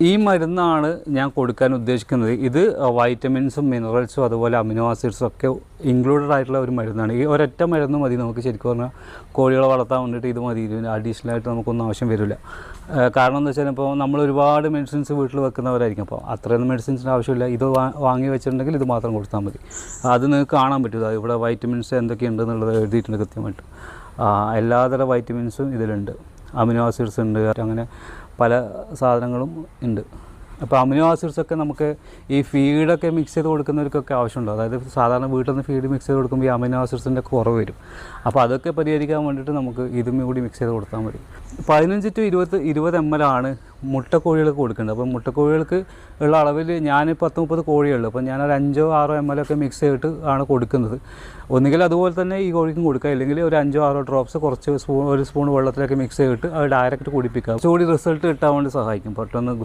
ഈ മരുന്നാണ് ഞാൻ കൊടുക്കാൻ ഉദ്ദേശിക്കുന്നത്. ഇത് വൈറ്റമിൻസും മിനറൽസും അതുപോലെ അമിനോ ആസിഡ്സും ഒക്കെ ഇൻക്ലൂഡഡ് ആയിട്ടുള്ള ഒരു മരുന്നാണ്. ഈ ഒരൊറ്റ മരുന്ന് മതി നമുക്ക് ശരിക്കും പറഞ്ഞാൽ കോഴികളെ വളർത്താൻ വേണ്ടിയിട്ട്. ഇത് മതി, ഇതിന് അഡീഷണലായിട്ട് നമുക്കൊന്നും ആവശ്യം വരില്ല. കാരണം എന്ന് വെച്ചാൽ ഇപ്പോൾ നമ്മൾ ഒരുപാട് മെഡിസിൻസ് വീട്ടിൽ വെക്കുന്നവരായിരിക്കും, അപ്പോൾ അത്രയൊന്നും മെഡിസിൻസിന് ആവശ്യമില്ല. ഇത് വാങ്ങി വെച്ചിട്ടുണ്ടെങ്കിൽ ഇത് മാത്രം കൊടുത്താൽ മതി. അത് നിങ്ങൾക്ക് കാണാൻ പറ്റും, ഇവിടെ വൈറ്റമിൻസ് എന്തൊക്കെയുണ്ടെന്നുള്ളത് എഴുതിയിട്ടുണ്ട് കൃത്യമായിട്ട്. എല്ലാതരം വൈറ്റമിൻസും ഇതിലുണ്ട്, അമിനോ ആസിഡ്സ് ഉണ്ട്, അങ്ങനെ പല സാധനങ്ങളും ഉണ്ട്. അപ്പോൾ അമിനോ ആസിഡ്സൊക്കെ നമുക്ക് ഈ ഫീഡൊക്കെ മിക്സ് ചെയ്ത് കൊടുക്കുന്നവർക്കൊക്കെ ആവശ്യമുണ്ടോ? അതായത് സാധാരണ വീട്ടിൽ നിന്ന് ഫീഡ് മിക്സ് ചെയ്ത് കൊടുക്കുമ്പോൾ ഈ അമിനോ ആസിഡ്സിൻ്റെ കുറവ് വരും. അപ്പോൾ അതൊക്കെ പരിഹരിക്കാൻ വേണ്ടിയിട്ട് നമുക്ക് ഇതും കൂടി മിക്സ് ചെയ്ത് കൊടുത്താൽ മതി. 15 to 20 ml ആണ് മുട്ടക്കോഴികൾക്ക് കൊടുക്കേണ്ടത്. അപ്പോൾ മുട്ടക്കോഴികൾക്ക് ഉള്ള അളവിൽ ഞാൻ 10-30 കോഴിയുള്ളൂ. അപ്പോൾ ഞാനൊരു 5-6 ml ഒക്കെ മിക്സ് ചെയ്തിട്ട് ആണ് കൊടുക്കുന്നത്. ഒന്നുകിൽ അതുപോലെ തന്നെ ഈ കോഴിക്കും കൊടുക്കുക, അല്ലെങ്കിൽ ഒരു 5-6 ഡ്രോപ്സ് കുറച്ച് ഒരു സ്പൂൺ വെള്ളത്തിലൊക്കെ മിക്സ് ചെയ്തിട്ട് അത് ഡയറക്റ്റ് കുടിപ്പിക്കുക. കുറച്ചുകൂടി റിസൾട്ട് കിട്ടാൻ വേണ്ടി സഹായിക്കും. പെട്ടെന്ന്